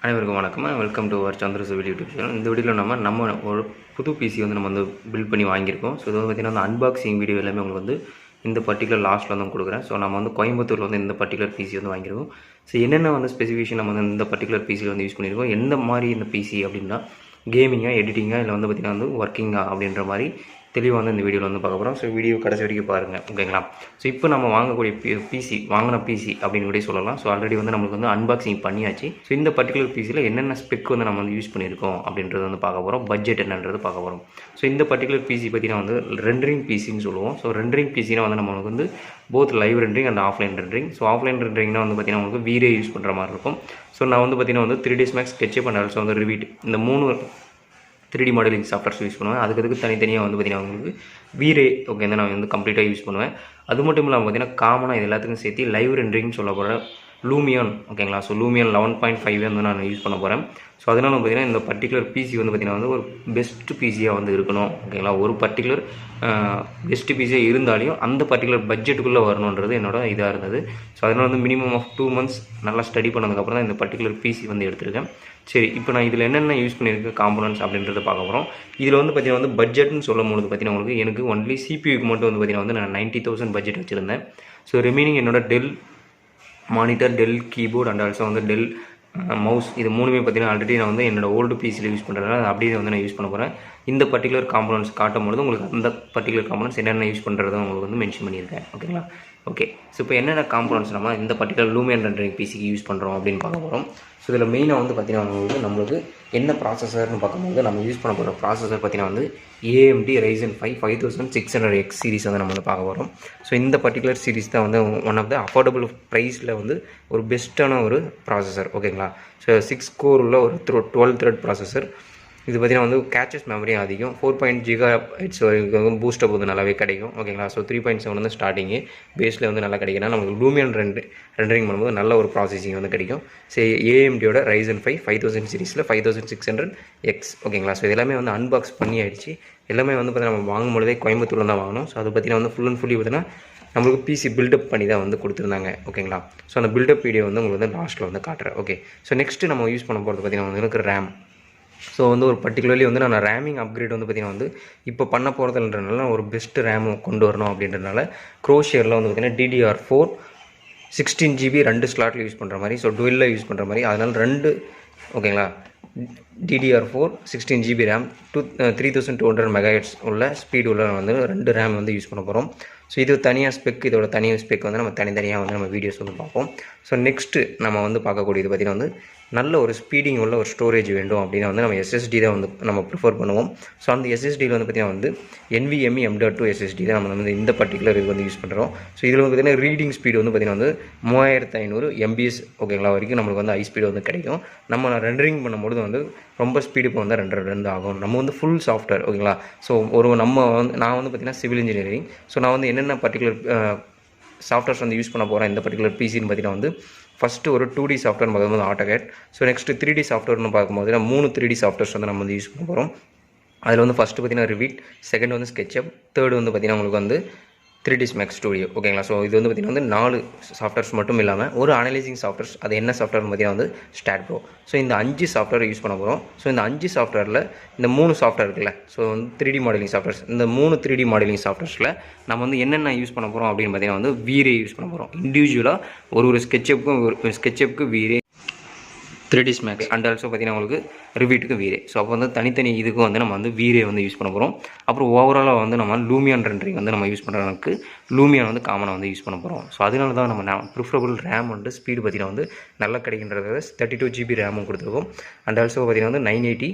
அனைவருக்கும் வணக்கம். Welcome to our Chandrasu YouTube channel. இந்த வீடியோவில் நம்ம ஒரு புது பிசி வந்து நம்ம வந்து பில்ட் பண்ணி வாங்கியிருக்கோம். ஸோ இது வந்து பார்த்திங்கன்னா அன்பாக்சிங் வீடியோ எல்லாமே உங்களுக்கு வந்து இந்த பர்டிகுலர் லாஸ்ட்டில் வந்து கொடுக்குறேன். ஸோ நம்ம வந்து கோயம்புத்தூரில் வந்து இந்த பர்டிகுலர் பிசி வந்து வாங்கியிருக்கோம். ஸோ என்னென்ன வந்து ஸ்பெசிஃபிகேஷன் நம்ம வந்து இந்த பர்டிகுலர் பிசியில் வந்து யூஸ் பண்ணியிருக்கோம், எந்த மாதிரி இந்த பிசி அப்படின்னா கேமிங்காக, எடிட்டிங்காக, இல்லை வந்து பார்த்திங்கன்னா வந்து ஒர்க்கிங்காக அப்படின்ற மாதிரி தெளிவாக வந்து இந்த வீடியோவில் வந்து பார்க்க போகிறோம். ஸோ வீடியோ கடைசி வரைக்கும் பாருங்கள், ஓகேங்களா. ஸோ இப்போ நம்ம வாங்கக்கூடிய வாங்கின பிசி அப்படின்னு கூட சொல்லலாம். ஸோ ஆல்ரெடி வந்து நம்மளுக்கு வந்து அன்பாக்சிங் பண்ணியாச்சு. ஸோ இந்த பர்டிகுலர் பிசியில் என்னென்ன ஸ்பெக் வந்து நம்ம வந்து யூஸ் பண்ணியிருக்கோம் அப்படின்றது வந்து பார்க்க போகிறோம். பட்ஜெட் என்னன்றது பார்க்க போகிறோம். ஸோ இந்த பர்டிகுலர் பிசி பார்த்தீங்கன்னா வந்து ரெண்டரிங் பிசின்னு சொல்லுவோம். ஸோ ரெண்டரிங் பிசினா வந்து நம்மளுக்கு வந்து both live rendering and offline rendering. So offline ரெண்டரிங்னா வந்து பார்த்திங்கன்னா உங்களுக்கு வீரே யூஸ் பண்ணுற மாதிரி இருக்கும். ஸோ நான் வந்து பார்த்திங்கன்னா வந்து 3ds Max, sketchup and also வந்து revit இந்த 3D மாடலிங் சாஃப்ட்வேர்ஸ் யூஸ் பண்ணுவேன். அதுக்கு தனித்தனியாக வந்து பார்த்திங்கன்னா உங்களுக்கு வீரே ஓகே நான் வந்து கம்ப்ளீட்டாக யூஸ் பண்ணுவேன். அது மட்டும் இல்லாமல் பார்த்திங்கன்னா காமனாக இது எல்லாத்துக்கும் சேர்த்து லைவ் ரெண்டரிங்னு சொல்ல போகிற lumion ஓகேங்களா. ஸோ lumion 11.5 வந்து நான் யூஸ் பண்ண போகிறேன். ஸோ அதனால் பார்த்திங்கன்னா இந்த பர்டிகுலர் பிசி வந்து பார்த்திங்கன்னா வந்து ஒரு பெஸ்ட் பிசியாக வந்து இருக்கணும், ஓகேங்களா. ஒரு பர்டிகுலர் பெஸ்ட் பிசியாக இருந்தாலையும் அந்த பர்டிகுலர் பட்ஜெட்டுக்குள்ளே வரணுன்றது என்னோட இதாக இருந்தது. ஸோ அதனால் வந்து மினிமம் ஆஃப் 2 months நல்லா ஸ்டடி பண்ணதுக்கப்புறம் தான் இந்த பர்டிகுலர் பிசி வந்து எடுத்திருக்கேன். சரி, இப்போ நான் இதில் என்னென்ன யூஸ் பண்ணியிருக்கேன் காம்போனன்ட்ஸ் அப்படின்றத பார்க்க போகிறோம். இதில் வந்து பார்த்திங்கன்னா வந்து பட்ஜெட்னு சொல்லும்போது பார்த்திங்கன்னா உங்களுக்கு எனக்கு ஒன்லி சிபியூக்கு மட்டும் வந்து பார்த்திங்கன்னா வந்து நான் 90,000 பட்ஜெட் வச்சுருந்தேன். ஸோ ரிமைனிங் என்னோட Dell monitor, Dell keyboard and also வந்து டெல் மவுஸ், இது மூணுமே பார்த்திங்கன்னா ஆல்ரெடி நான் வந்து என்னோட ஓல்டு பிசியில் யூஸ் பண்ணுறதுனால அப்படியே வந்து நான் யூஸ் பண்ண போகிறேன். இந்த பர்டிகுலர் காம்போனன்ட்ஸ் காட்டும்போது உங்களுக்கு அந்த பர்டிகுலர் காம்போனன்ட்ஸ் என்னென்ன யூஸ் பண்ணுறதும் உங்களுக்கு வந்து மென்ஷன் பண்ணியிருக்கேன், ஓகேங்களா. ஓகே, ஸோ இப்போ என்னென்ன காம்போனன்ட்ஸ் நம்ம இந்த பர்டிகுலர் lumion ரெண்டரிங் பிசிக்கு யூஸ் பண்ணுறோம் அப்படின்னு பார்க்க போகிறோம். ஸோ இதில் மெயினாக வந்து பார்த்திங்கன்னா நம்மளுக்கு என்ன ப்ராசஸர்னு பார்க்கும்போது நம்ம யூஸ் பண்ண போகிற ப்ராசஸர் பார்த்திங்கன்னா வந்து AMD ryzen 5 5600X சீரிஸ் வந்து நம்ம வந்து பார்க்க போகிறோம். ஸோ இந்த பர்டிகுலர் சீரிஸ் தான் வந்து ஒன் ஆஃப் த அஃபோர்டபுள் ப்ரைஸில் வந்து ஒரு பெஸ்ட்டான ஒரு ப்ராசஸர், ஓகேங்களா. ஸோ 6 core உள்ள ஒரு 12 thread ப்ராசஸர். இது பார்த்திங்கன்னா வந்து கேச்சஸ் மெமரியும் அதிகம், 4 gigabytes வரைக்கும் பூஸ்டப் வந்து நல்லாவே கிடைக்கும், ஓகேங்களா. ஸோ 3.7 வந்து ஸ்டார்டிங்கு பேஸில் வந்து நல்லா கிடைக்குன்னா நமக்கு lumion ரெண்டரிங் பண்ணும்போது நல்ல ஒரு ப்ராசஸிங் வந்து கிடைக்கும். சரி, AMDயோட ryzen 5 5000 சீரிஸில் 5600X, ஓகேங்களா. ஸோ இதெல்லாமே வந்து அன்பாக்ஸ் பண்ணி ஆயிடுச்சு. எல்லாமே வந்து பார்த்திங்கன்னா நம்ம வாங்கும்பொழுதே கோயம்புத்தூரில் தான் வாங்கணும். ஸோ அது பார்த்திங்கன்னா வந்து ஃபுல் அண்ட் ஃபுல்லி பார்த்திங்கன்னா நம்மளுக்கு பிசி பில்டப் பண்ணி தான் வந்து கொடுத்துருந்தாங்க, ஓகேங்களா. ஸோ அந்த பில்டப் வீடியோ வந்து உங்களுக்கு வந்து லாஸ்ட்டில் வந்து காட்டுறேன், ஓகே. ஸோ நெக்ஸ்ட்டு நம்ம யூஸ் பண்ண போகிறது பார்த்திங்கன்னா வந்து எனக்கு ரேம். ஸோ வந்து ஒரு பர்டிகுலர்லி வந்து நான் ரேமிங் அப்கிரேட் வந்து பார்த்திங்கன்னா வந்து இப்போ பண்ண போகிறதுன்றனால ஒரு பெஸ்ட்டு ரேம் கொண்டு வரணும் அப்படின்றனால corsairல வந்து பார்த்திங்கன்னா DDR4 16GB 2 ஸ்லாட்டில் யூஸ் பண்ணுற மாதிரி, ஸோ டுவெல்லில் யூஸ் பண்ணுற மாதிரி, அதனால் 2 ஓகேங்களா DDR4 16GB ரேம் 3200 MHz உள்ள ஸ்பீடு உள்ள வந்து 2 ரேம் வந்து யூஸ் பண்ண போகிறோம். ஸோ இது தனியாக ஸ்பெக், இதோட தனியாக ஸ்பெக் வந்து நம்ம தனித்தனியாக வந்து நம்ம வீடியோஸ் வந்து பார்ப்போம். ஸோ நெக்ஸ்ட்டு நம்ம வந்து பார்க்கக்கூடியது பார்த்திங்கன்னா வந்து நல்ல ஒரு ஸ்பீடிங் உள்ள ஒரு ஸ்டோரேஜ் வேண்டும் அப்படின்னா வந்து நம்ம SSD தான் வந்து நம்ம ப்ரிஃபர் பண்ணுவோம். ஸோ அந்த SSDயில் வந்து பார்த்திங்கன்னா வந்து NVMe M.2 SSD தான் நம்ம வந்து இந்த பர்டிகுலர் இது வந்து யூஸ் பண்ணுறோம். ஸோ இதில் வந்து பார்த்திங்கன்னா ரீடிங் ஸ்பீடு வந்து பார்த்திங்கன்னா வந்து 3500 MBs, ஓகேங்களா, வரைக்கும் நம்மளுக்கு வந்து ஹை ஸ்பீடு வந்து கிடைக்கும். நம்ம ரெண்டரிங் பண்ணும்போது வந்து ரொம்ப ஸ்பீடு இப்போ வந்து 2 ஆகும். நம்ம வந்து ஃபுல் சாஃப்ட்வேர், ஓகேங்களா. ஸோ நம்ம வந்து நான் வந்து பார்த்திங்கன்னா சிவில் இன்ஜினியரிங். ஸோ நான் வந்து என்னென்ன பர்டிகுலர் சாஃப்ட்வேர்ஸ் வந்து யூஸ் பண்ண போகிறேன் இந்த பர்டிகுலர் பிசின்னு பார்த்திங்கன்னா வந்து ஃபஸ்ட்டு ஒரு 2D சாஃப்ட்வேர் பார்க்கும்போது AutoCAD. ஸோ நெக்ஸ்ட்டு 3D சாஃப்ட்வேர்னு பார்க்கும்போது 3 3D சாஃப்ட்வேர்ஸ் வந்து நம்ம வந்து யூஸ் பண்ண போகிறோம். அதில் வந்து ஃபஸ்ட்டு பார்த்திங்கன்னா revit, செகண்ட் வந்து sketchup, தேர்டு வந்து பார்த்திங்கன்னா உங்களுக்கு வந்து 3ds Max Studio, ஓகேங்களா. ஸோ இது வந்து பார்த்திங்கன்னா வந்து 4 சாஃப்ட்வேர்ஸ் மட்டும் இல்லாமல் ஒரு அனலைசிங் சாஃப்ட்வேர்ஸ், அது என்ன சாஃப்ட்வேர்னு பார்த்திங்கன்னா வந்து ஸ்டாட் ப்ரோ. ஸோ இந்த 5 சாஃப்ட்வேர் யூஸ் பண்ண போகிறோம். ஸோ இந்த 5 சாஃப்ட்வேரில் இந்த 3 சாஃப்ட்வேர் இருக்குல்ல, ஸோ வந்து 3D மாடலிங் சாஃப்ட்வேர்ஸ், இந்த 3 3D மாடலிங் சாஃப்ட்வேர்ஸில் நம்ம வந்து என்னென்ன யூஸ் பண்ண போகிறோம் அப்படின்னு பார்த்திங்கன்னா வந்து வீரே யூஸ் பண்ண போகிறோம். இண்டிவிஜுவலாக ஒரு ஸ்கெட்சப்புக்கு வீரே, 3ds Max அண்ட் ஆல்சோ பார்த்திங்கன்னா உங்களுக்கு ரிவிட்டுக்கு வீரே. ஸோ அப்போ வந்து தனித்தனி இதுக்கு வந்து நம்ம வந்து வீரே வந்து யூஸ் பண்ண போகிறோம். அப்புறம் ஓவராலாக வந்து நம்ம lumion ரெண்டரிங் வந்து நம்ம யூஸ் பண்ணுறதுக்கு lumion வந்து காமனாக வந்து யூஸ் பண்ண போகிறோம். ஸோ அதனால தான் நம்ம ப்ரிஃபரபிள் ரேம் வந்து ஸ்பீடு பார்த்திங்கன்னா வந்து நல்லா கிடைக்கின்றத 32GB ரேமும் கொடுத்துருக்கோம். அண்ட் ஆல்சோ பார்த்திங்கன்னா வந்து 980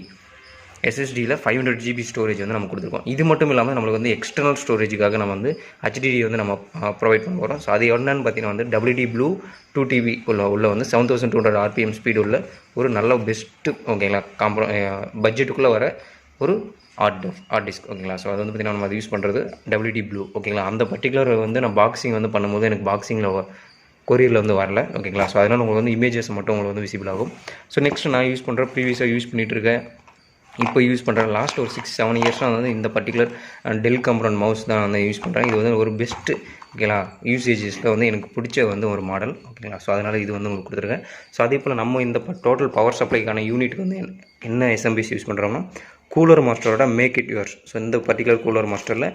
SSDயில் 500GB ஸ்டோரேஜ் வந்து நம்ம கொடுத்துருக்கோம். இது மட்டும் இல்லாமல் நம்மளுக்கு வந்து எக்ஸ்டர்னல் ஸ்டோரேஜுக்காக நம்ம வந்து HDD வந்து நம்ம ப்ரொவைட் பண்ண போகிறோம். ஸோ அது என்னன்னு பார்த்தீங்கன்னா வந்து WD Blue 2TB உள்ள வந்து 7200 RPM ஸ்பீடு உள்ள ஒரு நல்ல பெஸ்ட்டு, ஓகேங்களா, பட்ஜெட்டுக்குள்ளே வர ஒரு ஹார்ட் டிஸ்க், ஓகேங்களா. ஸோ அது வந்து பார்த்திங்கன்னா நம்ம அது யூஸ் பண்ணுறது WD Blue, ஓகேங்களா. அந்த பர்டிகுலர் வந்து நான் பாக்ஸிங் வந்து பண்ணும்போது எனக்கு பாக்ஸிங்கில் கொரியரில் வந்து வரல, ஓகேங்களா. ஸோ அதனால் உங்களுக்கு வந்து இமேஜஸ் மட்டும் உங்களுக்கு வந்து விசிபிள் ஆகும். ஸோ நெக்ஸ்ட் நான் யூஸ் பண்ணுற ப்ரீவியஸாக யூஸ் பண்ணிகிட்டு இருக்கேன் இப்போ யூஸ் பண்ணுறேன். லாஸ்ட் ஒரு 6-7 இயர்ஸாக வந்து இந்த பர்டிகுலர் டெல் காம்பனன்ட் மவுஸ் தான் வந்து யூஸ் பண்ணுறேன். இது வந்து ஒரு பெஸ்ட்டு ஓகேங்களா யூசேஜஸில் வந்து எனக்கு பிடிச்ச வந்து ஒரு மாடல் ஓகேங்களா. ஸோ அதனால் இது வந்து உங்களுக்கு கொடுத்துருக்கேன். ஸோ அதே போல் நம்ம இந்த டோட்டல் பவர் சப்ளைக்கான யூனிட் வந்து என்ன எஸ்எம்பிஎஸ் யூஸ் பண்ணுறோம்னா கூலர் மாஸ்டரோட மேக் இட் யுவர்ஸ். ஸோ இந்த பர்டிகுலர் கூலர் மாஸ்டரில்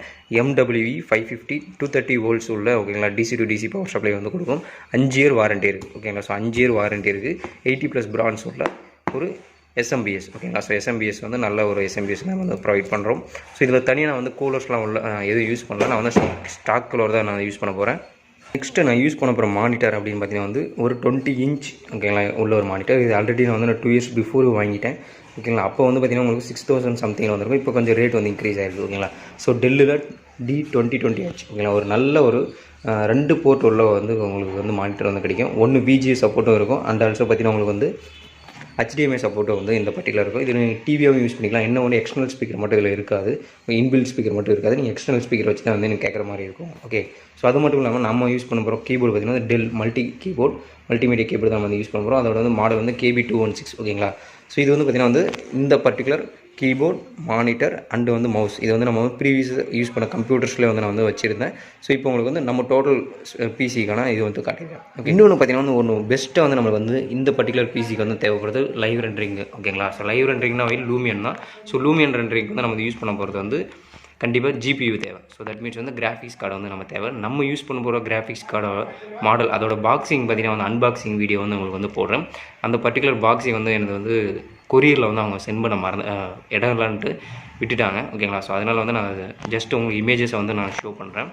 MWE 550 230 வோல்ட்ஸ் உள்ள ஓகேங்களா DC to DC power supply வந்து கொடுக்கும். 5 இயர் வாரண்ட்டி இருக்குது ஓகேங்களா. ஸோ 5 இயர் வாரண்ட்டி இருக்குது. 80+ பிராண்ட்ஸ் உள்ள ஒரு SMBS ஓகேங்களா. ஸோ SMBS வந்து நல்ல ஒரு SMBS நம்ம வந்து ப்ரொவைட் பண்ணுறோம். ஸோ இதில் தனியாக நான் வந்து கூலர்ஸ்லாம் உள்ள எதுவும் யூஸ் பண்ணல. நான் வந்து ஸ்டாக் கூலர் தான் நான் யூஸ் பண்ண போகிறேன். நெக்ஸ்ட்டு நான் யூஸ் பண்ண போகிற மானிட்டர் அப்படின்னு பார்த்தீங்கன்னா வந்து ஒரு 20 இன்ச் ஓகேங்களா உள்ள ஒரு மானிட்டர். இது ஆல்ரெடி நான் வந்து 2 இயர்ஸ் பிஃபோர் வாங்கிட்டேன் ஓகேங்களா. அப்போ வந்து பார்த்தீங்கன்னா உங்களுக்கு 6000 சம்திங் வந்திருக்கும். இப்போ கொஞ்சம் ரேட் வந்து இன்க்ரீஸ் ஆகிருக்கு ஓகேங்களா. ஸோ டெல்லில் D2020H ஓகேங்களா. ஒரு நல்ல ஒரு 2 போர்ட் உள்ள வந்து உங்களுக்கு வந்து மானிட்டர் வந்து கிடைக்கும். ஒன்று VGA சப்போர்ட்டும் இருக்கும் அண்ட் ஆல்சோ பார்த்தீங்கன்னா உங்களுக்கு வந்து HDMI சப்போர்ட்டும் வந்து இந்த பர்டிகுலர் இருக்கும். இது நீங்கள் டிவியாகவும் யூஸ் பண்ணிக்கலாம். என்ன ஒன்று எக்ஸ்டர்னல் ஸ்பீக்கர் மட்டும் இதில் இருக்காது, இன்பில்ட் ஸ்பீக்கர் மட்டும் இருக்காது. நீங்கள் எக்ஸ்டர்னல் ஸ்பீக்கர் வச்சு தான் வந்து எனக்கு கேட்குற மாதிரி இருக்கும் ஓகே. ஸோ அது மட்டும் இல்லாமல் நம்ம யூஸ் பண்ண போகிறோம் கீபோர்டு பார்த்தீங்கன்னா டெல் மல்டிமீடியா கீபோர்டு தான் வந்து யூஸ் பண்ண போகிறோம். அதோட வந்து மாடல் வந்து KB216 ஓகேங்களா. ஸோ இது வந்து பார்த்திங்கன்னா வந்து இந்த பர்டிகுலர் கீபோர்ட் மானிட்டர் அண்டு வந்து மவுஸ் இது வந்து நம்ம ப்ரீவியஸ் யூஸ் பண்ண கம்ப்யூட்டர்ஸ்லேயே வந்து நான் வந்து வச்சுருந்தேன். ஸோ இப்போ உங்களுக்கு வந்து நம்ம டோட்டல் பிசிக்கான இது வந்து காட்டியிருக்கேன் ஓகே. இன்னொன்று பார்த்தீங்கன்னா வந்து ஒன்று பெஸ்ட்டாக வந்து நம்மளுக்கு வந்து இந்த பர்டிகுலர் பிசிக்கு வந்து தேவைப்படுது லைவ் ரெண்டரிங் ஓகேங்களா. ஸோ லைவ் ரெண்டரிங்னா லூமியன் தான். ஸோ லூமியன் ரெண்டரிங் வந்து நம்ம யூஸ் பண்ண போகிறது வந்து கண்டிப்பாக GPU தேவை. ஸோ தட் மீன்ஸ் வந்து கிராஃபிக்ஸ் கார்டு வந்து நம்ம தேவை. நம்ம யூஸ் பண்ண போகிற கிராஃபிக்ஸ் கார்டோட மாடல் அதோட பாக்ஸிங் பார்த்தீங்கன்னா வந்து அன்பாக்சிங் வீடியோ வந்து உங்களுக்கு வந்து போடுறேன். அந்த பர்டிகுலர் பாக்ஸிங் வந்து எனக்கு வந்து கொரியரில் வந்து அவங்க சென்ட் பண்ண இடம் இல்லைன்ட்டு விட்டுட்டாங்க ஓகேங்களா. ஸோ அதனால் வந்து நான் ஜஸ்ட் உங்களுக்கு இமேஜஸை வந்து நான் ஷோ பண்ணுறேன்.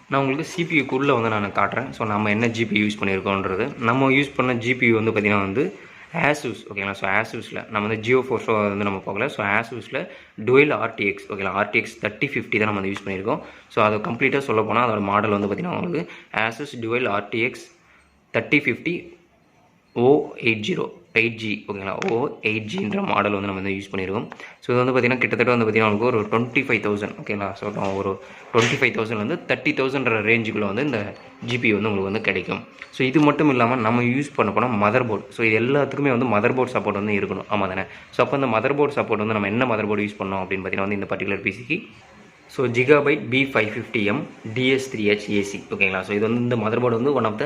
நான் உங்களுக்கு CPUக்குள்ளே வந்து நான் காட்டுறேன். ஸோ நம்ம என்ன GPU யூஸ் பண்ணியிருக்கோன்றது. நம்ம யூஸ் பண்ண GPU வந்து பார்த்திங்கன்னா வந்து asus ஓகேங்களா. ஸோ asusல நம்ம வந்து GeoForce வந்து நம்ம பார்க்கல. ஸோ asusல dual RTX ஓகேங்களா. RTX 3050 தான் நம்ம வந்து யூஸ் பண்ணியிருக்கோம். ஸோ அதை கம்ப்ளீட்டாக சொல்ல போனால் அதோட மாடல் வந்து பார்த்திங்கன்னா உங்களுக்கு asus dual RTX 3050 O80 8G ஓகேங்களா. O8Gன்ற மாடல் வந்து நம்ம வந்து யூஸ் பண்ணியிருக்கோம். ஸோ இது வந்து பார்த்திங்கன்னா கிட்டத்தட்ட வந்து பார்த்திங்கன்னா உங்களுக்கு ஒரு 25,000 ஓகேங்களா. ஸோ ஒரு 25,000 வந்து 30,000 ரேஞ்சுக்குள்ளே வந்து இந்த GPU வந்து உங்களுக்கு வந்து கிடைக்கும். ஸோ இது மட்டும் இல்லாமல் நம்ம யூஸ் பண்ண போனால் மதர்போர்டு. ஸோ இது எல்லாத்துக்குமே வந்து மதர்போர்டு சப்போர்ட் வந்து இருக்கணும் ஆமாம் தானே. ஸோ அப்போ இந்த மதர்போர்டு சப்போர்ட் வந்து நம்ம என்ன மதர்போர்டு யூஸ் பண்ணோம் அப்படின்னு பார்த்தீங்கன்னா வந்து இந்த பர்டிகுலர் பிசிக்கு so gigabyte B550M DS3H AC ஓகேங்களா. ஸோ இது வந்து இந்த மதர்போர்டு வந்து one of the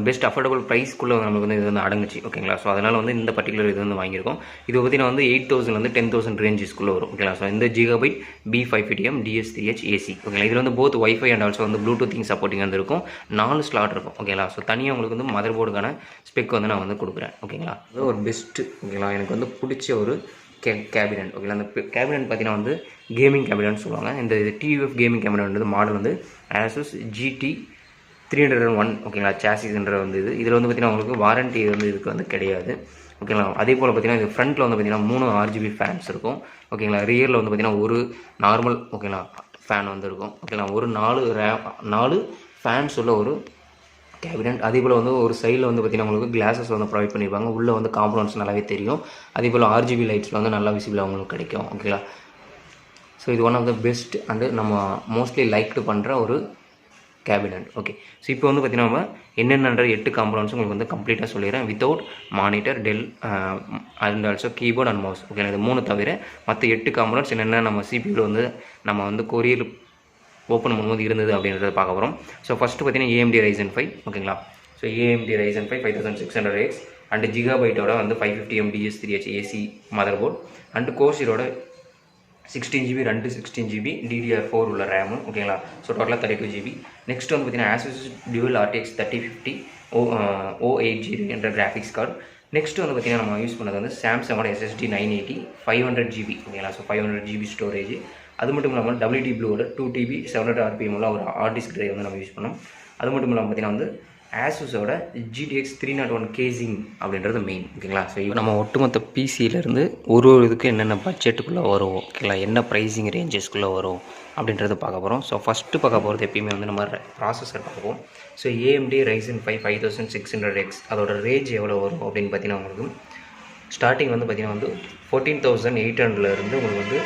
best affordable ப்ரைஸ்க்குள்ளே நமக்கு வந்து இது வந்து அடங்குச்சு ஓகேங்களா. ஸோ அதனால் வந்து இந்த பர்டிகுலர் இது வந்து வாங்கியிருக்கோம். இது பார்த்தீங்கன்னா வந்து 8,000 10,000 ரேஞ்சஸ்க்குள்ளே வரும் ஓகேங்களா. ஸோ இந்த gigabyte B550M DS3H AC ஓகேங்களா. இதில் வந்து போத் வைஃபை அண்ட் ஆல்சோ வந்து ப்ளூடூத்திங் சப்போர்ட்டிங் வந்து இருக்கும். 4 ஸ்லாட் இருக்கும் ஓகேங்களா. ஸோ தனியாக உங்களுக்கு வந்து மதர்போர்டுக்கான ஸ்பெக் வந்து நான் வந்து கொடுக்குறேன் ஓகேங்களா. அது ஒரு பெஸ்ட்டு ஓகேங்களா. எனக்கு வந்து பிடிச்ச ஒரு கேபினட் ஓகேங்களா. அந்த கேபினட் பார்த்தீங்கன்னா வந்து கேமிங் கேபினட்னு சொல்லுவாங்க. இந்த TUF கேமிங் கேபினட் வந்து மாடல் வந்து asus GT 301 ஓகேங்களா. சாசிஸ்ன்ற வந்து இதில் வந்து பார்த்திங்கன்னா உங்களுக்கு வாரண்ட்டி வந்து இதுக்கு வந்து கிடையாது ஓகேங்களா. அதே போல் பார்த்திங்கன்னா இது ஃப்ரண்ட்டில் வந்து பார்த்திங்கன்னா 3 RGB ஃபேன்ஸ் இருக்கும் ஓகேங்களா. ரியரில் வந்து பார்த்திங்கன்னா ஒரு நார்மல் ஓகேங்களா ஃபேன் வந்து இருக்கும் ஓகேங்களா. ஒரு 4 ஃபேன்ஸ் உள்ள ஒரு கேபினட். அதே போல் வந்து ஒரு சைடில் வந்து பார்த்திங்கன்னா உங்களுக்கு கிளாஸஸ் வந்து ப்ரொவைட் பண்ணியிருப்பாங்க. உள்ளே வந்து காம்பனன்ட்ஸ் நல்லாவே தெரியும். அதே போல் RGB லைட்ஸில் வந்து நல்லா விசிபிளாக உங்களுக்கு கிடைக்கும் ஓகேங்களா. ஸோ இது one of the best and நம்ம மோஸ்ட்லி லைக்டு பண்ணுற ஒரு கேபினட் ஓகே. ஸோ இப்போ வந்து பார்த்திங்கன்னா நம்ம என்னென்னன்ற 8 காம்பனன்ட்ஸ் உங்களுக்கு வந்து கம்ப்ளீட்டாக சொல்லிடுறேன். Without monitor del and also keyboard and mouse okay. இது 3 தவிர மற்ற 8 காம்பனன்ட்ஸ் என்னென்ன நம்ம CPUவில் வந்து நம்ம வந்து கொரியர் ஓப்பன் பண்ணும்போது இருந்தது அப்படின்றத பார்க்க போகிறோம். ஸோ ஃபஸ்ட்டு பார்த்தீங்கன்னா AMD ryzen 5 ஓகேங்களா. So AMD ryzen 5 5600X and ஜிகாபைட்டோட வந்து 550M DS3H AC motherboard and கோர்சரோட 16GB 16GB DDR4 உள்ள ரேமு ஓகேங்களா. ஸோ டோட்டலாக 32GB. நெக்ஸ்ட் வந்து பார்த்தீங்கன்னா asus dual RTX 3050 O8G என்ற கிராஃபிக்ஸ் கார்டு. நெக்ஸ்ட் வந்து பார்த்திங்கன்னா நம்ம யூஸ் பண்ணது வந்து சாம்சங்கோட SSD 980 500GB ஓகேங்களா. So 500GB storage. அது மட்டும் இல்லாமல் WD Blueவோட 2TB 700 RPM உள்ள ஒரு ஹார்ட் டிஸ்க் ட்ரைவ் வந்து நம்ம யூஸ் பண்ணோம். அது மட்டும் இல்லாமல் பார்த்திங்கன்னா வந்து asusோட GTX 301 கேசிங் அப்படின்றது மெயின் ஓகேங்களா. ஸோ நம்ம ஒட்டுமொத்த பிசியிலேருந்து ஒரு இதுக்கு என்னென்ன பட்ஜெட்டுக்குள்ளே வரும் ஓகேங்களா, என்ன ப்ரைஸிங் ரேஞ்சஸ்க்குள்ளே வரும் அப்படின்றத பார்க்க போகிறோம். ஸோ ஃபஸ்ட்டு பார்க்க போகிறது எப்பயுமே வந்து நம்ம ப்ராசஸர் பார்ப்போம். ஸோ AMD ryzen 5 5600X அதோட ரேஞ்ச் எவ்வளோ வரும் அப்படின்னு பார்த்தீங்கன்னா உங்களுக்கு ஸ்டார்டிங் வந்து பார்த்திங்கன்னா வந்து 14,800 உங்களுக்கு வந்து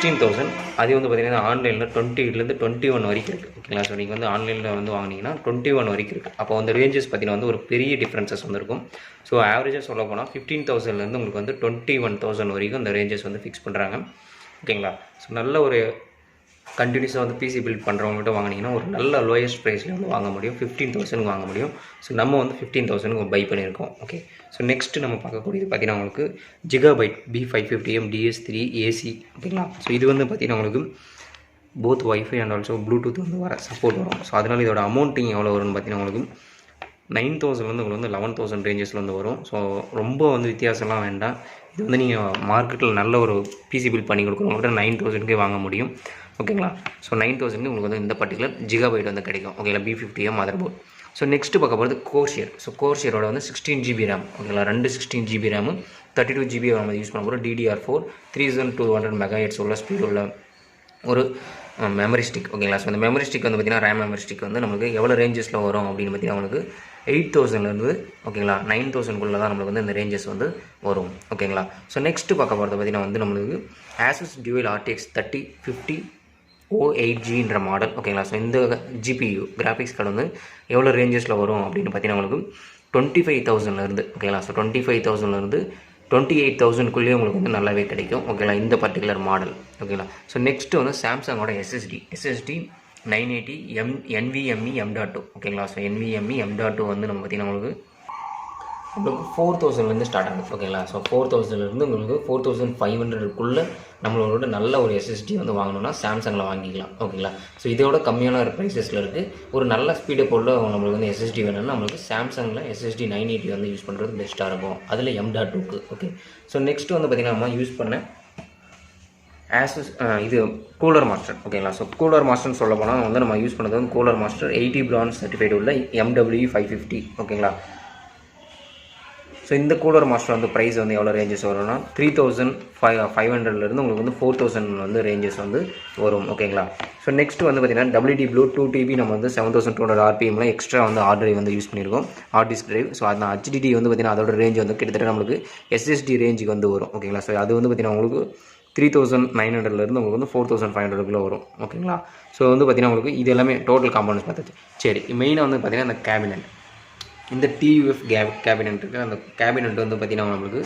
16,000. அது வந்து பார்த்தீங்கன்னா ஆன்லைனில் 20லேருந்து 21 வரைக்கும் இருக்குது. ஓகேங்களா. ஸோ நீங்கள் வந்து ஆன்லைனில் வந்து வாங்கினீங்கன்னா 21 வரைக்கும் இருக்குது. அப்போ வந்து ரேஞ்சஸ் பார்த்தீங்கன்னா வந்து ஒரு பெரிய டிஃப்ரென்சஸ் வந்துருக்கும். ஸோ ஆவரேஜாக சொல்ல போனால் 15,000லேருந்து உங்களுக்கு வந்து 21,000 வரைக்கும் இந்த ரேஞ்சஸ் வந்து ஃபிக்ஸ் பண்ணுறாங்க. ஓகேங்களா. ஸோ நல்ல ஒரு கண்டினியூஸாக வந்து பிசி பில்ட் பண்ணுறவங்ககிட்ட வாங்கினீங்கன்னா ஒரு நல்ல லோயஸ்ட் ப்ரைஸில் வந்து வாங்க முடியும். 15,000 வாங்க முடியும். ஸோ நம்ம வந்து 15,000 பை பண்ணியிருக்கோம். ஓகே. ஸோ நெக்ஸ்ட்டு நம்ம பார்க்கக்கூடியது பார்த்தீங்கன்னா உங்களுக்கு gigabyte B550M DS3 AC. ஓகேங்களா. ஸோ இது வந்து பார்த்தீங்கன்னா உங்களுக்கு both wifi and also Bluetooth வந்து வர சப்போர்ட் வரும். ஸோ அதனால் இதோட அமௌண்ட்டிங் எவ்வளோ வரும்னு பார்த்தீங்கன்னா உங்களுக்கு 9,000 உங்களுக்கு வந்து 11,000 ரேஞ்சஸில் வந்து வரும். ஸோ ரொம்ப வந்து வித்தியாசம்லாம் வேண்டாம். இது வந்து நீங்கள் மார்க்கெட்டில் நல்ல ஒரு பிசி பில்ட் பண்ணி கொடுக்குறவங்கள்ட்ட 9,000 வாங்க முடியும். ஓகேங்களா. ஸோ 9,000 உங்களுக்கு வந்து இந்த பர்டிகுலர் gigabyte வந்து கிடைக்கும். ஓகேங்களா. B50M motherboard. ஸோ நெக்ஸ்ட்டு பார்க்க போகிறது corsair. ஸோ corsairோட வந்து 16GB RAM. ஓகேங்களா. 2 16GB RAM 32GB நம்ம யூஸ் பண்ண போகிறோம். DDR4 3200 MHz உள்ள ஸ்பீடு உள்ள ஒரு மெமரி ஸ்டிக். ஓகேங்களா. ஸோ இந்த மெமரி ஸ்டிக் வந்து பார்த்திங்கன்னா ரேம் மெமரி ஸ்டிக் வந்து நம்மளுக்கு எவ்வளோ ரேஞ்சஸில் வரும் அப்படின்னு பார்த்தீங்கன்னா உங்களுக்கு 8,000லேருந்து ஓகேங்களா 9,000குள்ளே தான் நம்மளுக்கு வந்து இந்த ரேஞ்சஸ் வந்து வரும். ஓகேங்களா. ஸோ நெக்ஸ்ட்டு பார்க்க போகிறது பார்த்திங்கன்னா வந்து நம்மளுக்கு asus dual RTX 3050 O8Gன்ற மாடல். ஓகேங்களா. ஸோ இந்த GPU கிராஃபிக்ஸ் கார்டு வந்து எவ்வளோ ரேஞ்சஸில் வரும் அப்படின்னு பார்த்தீங்கன்னா உங்களுக்கு 25,000லேருந்து ஓகேங்களா. ஸோ 25,000லேருந்து 28,000க்குள்ளேயே உங்களுக்கு வந்து நல்லாவே கிடைக்கும். ஓகேங்களா. இந்த பர்டிகுலர் மாடல். ஓகேங்களா. ஸோ நெக்ஸ்ட்டு வந்து சாம்சங்கோட SSD 980 NVMe M.2. ஓகேங்களா. ஸோ NVMe M.2 வந்து நம்ம பார்த்திங்கன்னா உங்களுக்கு 4,000லேருந்து ஸ்டார்ட் ஆகுது. ஓகேங்களா. ஸோ 4,000லேருந்து உங்களுக்கு 4,500க்குள்ளே நம்மளோட நல்ல ஒரு எஸ்எஸ்டி வந்து வாங்கணும்னா சாம்சங்கில் வாங்கிக்கலாம். ஓகேங்களா. ஸோ இதோட கம்மியான ஒரு ப்ரைஸஸில் இருக்குது. ஒரு நல்ல ஸ்பீடை போல் நம்மளுக்கு வந்து எஸ்எஸ்டி வேணும்னா நம்மளுக்கு சாம்சங்கில் SSD 980 வந்து யூஸ் பண்ணுறது பெஸ்ட்டாக இருக்கும். அதில் M.2க்கு. ஓகே. ஸோ நெக்ஸ்ட்டு வந்து பார்த்திங்கன்னா நம்ம யூஸ் பண்ண asus இது கூலர் மாஸ்டர். ஓகேங்களா. ஸோ கூலர் மாஸ்டர்னு சொல்ல போனால் வந்து நம்ம யூஸ் பண்ணது வந்து கூலர் மாஸ்டர் 80 bronze சர்டிஃபைடு உள்ள MW550. ஓகேங்களா. ஸோ இந்த கூலர் மாஸ்டர் வந்து ப்ரைஸ் வந்து எவ்வளோ ரேஞ்சஸ் வரும்னா 3,500லேருந்து உங்களுக்கு வந்து 4,000 வந்து ரேஞ்சஸ் வந்து வரும். ஓகேங்களா. ஸோ நெக்ஸ்ட்டு வந்து பார்த்திங்கன்னா WD Blue 2TB நம்ம வந்து 7,200 RPMல எக்ஸ்ட்ரா வந்து ஹார்ட் டிரைவ் வந்து யூஸ் பண்ணியிருக்கோம். Hard disk drive. ஸோ அந்த HDD வந்து பார்த்திங்கன்னா அதோட ரேஞ்ச் வந்து கிட்டத்தட்ட நம்மளுக்கு SSD ரேஞ்சுக்கு வந்து வரும். ஓகேங்களா. ஸோ அது வந்து பார்த்திங்கன்னா உங்களுக்கு 3,900லேருந்து உங்களுக்கு வந்து 4,500க்குள்ளே வரும். ஓகேங்களா. ஸோ வந்து பார்த்திங்கன்னா உங்களுக்கு இது எல்லாமே டோட்டல் காம்பனன்ட்ஸ் பார்த்தாச்சு. சரி, மெயினாக வந்து பார்த்திங்கன்னா இந்த கேபினட், இந்த TUF கேபினட் இருக்குது. அந்த கேபினட் வந்து பார்த்திங்கன்னா நம்மளுக்கு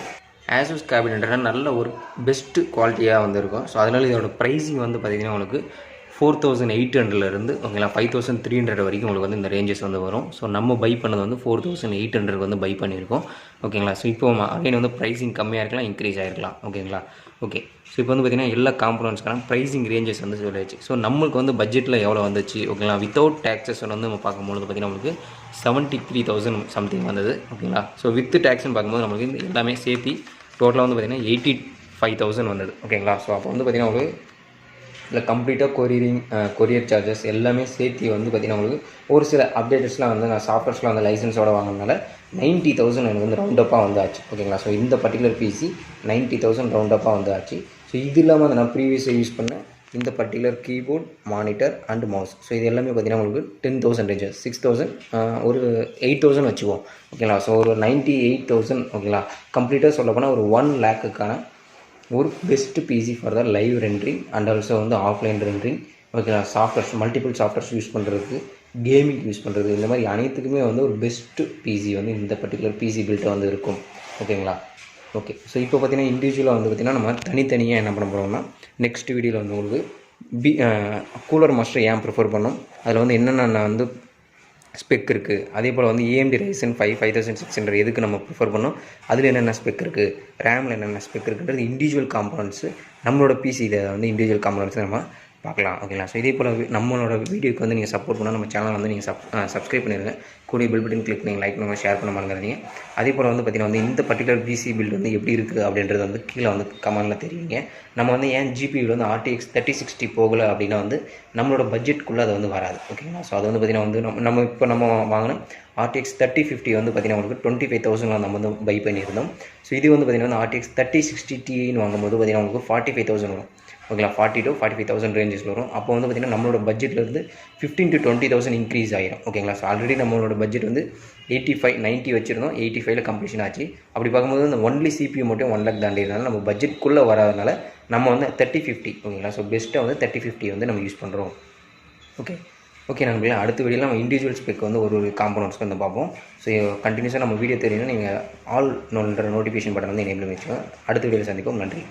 asus கேபினட்னா நல்ல ஒரு பெஸ்ட்டு குவாலிட்டியாக வந்து இருக்கும். ஸோ அதனால் இதோட ப்ரைஸிங் வந்து பார்த்திங்கன்னா உங்களுக்கு 4,800லேருந்து ஓகேங்களா 5,300 வரைக்கும் உங்களுக்கு வந்து இந்த ரேஞ்சஸ் வந்து வரும். ஸோ நம்ம பை பண்ணது வந்து 4,800 வந்து பை பண்ணியிருக்கோம். ஓகேங்களா. ஸோ இப்போ அகைன் வந்து ப்ரைஸிங் கம்மியாக இருக்கலாம், இன்க்ரீஸ் ஆகிருக்கலாம். ஓகேங்களா. ஓகே. ஸோ இப்போ வந்து பார்த்திங்கன்னா எல்லா காம்பனன்ட்ஸ்க்கான ப்ரைஸிங் ரேஞ்சஸ் வந்து சொல்லியாச்சு. ஸோ நம்மளுக்கு வந்து பட்ஜெட்டில் எவ்வளோ வந்துச்சு ஓகேங்களா. வித்தவுட் டேக்ஸஸ் வந்து நம்ம பார்க்கும்போது பார்த்திங்கன்னா நம்மளுக்கு 73,000 சம்திங் வந்தது. ஓகேங்களா. ஸோ வித் டேக்ஸ்னு பார்க்கும்போது நம்மளுக்கு இந்த எல்லாமே சேர்த்து டோட்டலாக வந்து பார்த்திங்கன்னா 85,000 வந்தது. ஓகேங்களா. ஸோ அப்போ வந்து பார்த்திங்கன்னா உங்களுக்கு இல்லை கம்ப்ளீட்டாக கொரியர் சார்ஜஸ் எல்லாமே சேர்த்து வந்து பார்த்திங்கன்னா உங்களுக்கு ஒரு சில அப்டேட்டர்ஸ்லாம் வந்து நான் சாஃப்ட்வேர்ஸ்லாம் வந்து லைசன்ஸோடு வாங்கினால 90,000 எனக்கு வந்து ரவுண்டப்பாக வந்து ஆச்சு. ஓகேங்களா. ஸோ இந்த பர்டிகுலர் பிசி 90,000 ரவுண்டப்பாக வந்து ஆச்சு. ஸோ இது இல்லாமல் வந்து நான் ப்ரீவியஸாக யூஸ் பண்ணேன் இந்த particular keyboard, monitor and mouse. So இது எல்லாமே பார்த்திங்கன்னா உங்களுக்கு 10,000 ரேஞ்சஸ் 6,000 ஒரு 8,000 வச்சுக்குவோம். ஓகேங்களா. ஸோ ஒரு 98,000 ஓகேங்களா. கம்ப்ளீட்டாக சொல்ல போனால் ஒரு 1 lakhக்கான ஒரு best PC for the live rendering and also வந்து ஆஃப்லைன் ரெண்டரிங். ஓகேங்களா. சாஃப்ட்வேர்ஸ் மல்டிபிள் சாஃப்ட்வேர்ஸ் யூஸ் பண்ணுறதுக்கு, கேமிங் யூஸ் பண்ணுறது, இந்த மாதிரி அனைத்துக்குமே வந்து ஒரு பெஸ்ட்டு பிசி வந்து இந்த பர்டிகுலர் பிசி பில்ட்டை வந்து இருக்கும். ஓகேங்களா. ஓகே. ஸோ இப்போ பார்த்திங்கன்னா இண்டிவிஜுவலாக வந்து பார்த்திங்கன்னா நம்ம தனித்தனியாக என்ன பண்ண போகிறோம்னா நெக்ஸ்ட் வீடியோவில் வந்து உங்களுக்கு கூலர் மாஸ்டர் ஏன் ப்ரிஃபர் பண்ணோம், அதில் வந்து என்னென்ன வந்து ஸ்பெக் இருக்குது, அதே போல் வந்து AMD ryzen 5600 எதுக்கு நம்ம ப்ரிஃபர் பண்ணோம், அதில் என்னென்ன ஸ்பெக் இருக்குது, ரேமில் என்னென்ன ஸ்பெக் இருக்குன்றது இண்டிவிஜுவல் காம்பனன்ட்ஸு நம்மளோட பிசியில் வந்து இண்டிவிஜுவல் காம்பனன்ட்ஸ் நம்ம பார்க்கலாம். ஓகேங்களா. ஸோ இதே போல் நம்மளோட வீடியோக்கு வந்து நீங்கள் சப்போர்ட் பண்ணால் நம்ம சேனல் வந்து நீங்கள் சப்ஸ்கிரைப் பண்ணிடுங்க. கூடிய பெல் பட்டன் கிளிக் பண்ணி லைக் பண்ணுங்கள், ஷேர் பண்ண மறந்துடுறீங்க. அதே போல் வந்து பார்த்திங்கன்னா வந்து இந்த பர்டிகுலர் பிசி பில்ட் வந்து எப்படி இருக்குது அப்படின்றது வந்து கீழே வந்து கமெண்டில் தெரியுங்க. நம்ம வந்து ஏன் GPU வந்து RTX 3060 போகலை அப்படின்னா வந்து நம்மளோட பட்ஜெட்டுக்குள்ளே அது வந்து வராது. ஓகேங்களா. ஸோ அது வந்து பார்த்திங்கன்னா வந்து நம்ம இப்போ நம்ம வாங்கின RTX 3050 வந்து பார்த்திங்கன்னா உங்களுக்கு 25,000 நம்ம வந்து பை பண்ணியிருந்தோம். ஸோ இது வந்து பார்த்திங்கன்னா RTX 3060 Tiன்னு வாங்கும்போது பார்த்திங்கன்னா உங்களுக்கு 45,000 வரும். ஓகேங்களா. 40,000 to 45,000 ரேஞ்சஸில் வரும். அப்போ வந்து பார்த்திங்கன்னா நம்மளோட பட்ஜெட்லேருந்து 15,000 to 20,000 இன்க்ரீஸ் ஆகிடும். ஓகேங்களா. ஸோ ஆல்ரெடி நம்மளோட பட்ஜெட் வந்து 90 வச்சுருந்தோம். 85ல் கம்ப்ளீஷன் ஆச்சு. அப்படி பார்க்கும்போது இந்த ஒன்லி CPU மட்டும் 1 lakh தாண்டினால நம்ம பட்ஜெட்குள்ளே வராதனால நம்ம வந்து 3050 ஓகேங்களா. ஸோ பெஸ்ட்டாக வந்து 3050 வந்து நம்ம யூஸ் பண்ணுறோம். ஓகே நண்பர்களே, அடுத்த வீடியோவில் நம்ம இண்டிவிஜுவல் ஸ்பெக் வந்து ஒரு காம்பனண்ட்ஸ்க்கு வந்து பார்ப்போம். ஸோ கண்டினியூஸாக நம்ம வீடியோ தெரியணும், நீங்கள் ஆல் நோட்டிஃபிகேஷன் பட்டன் வந்து எனேபிள் வச்சுக்கோங்க. அடுத்த வீடியோவில் சந்திப்போம். நன்றி.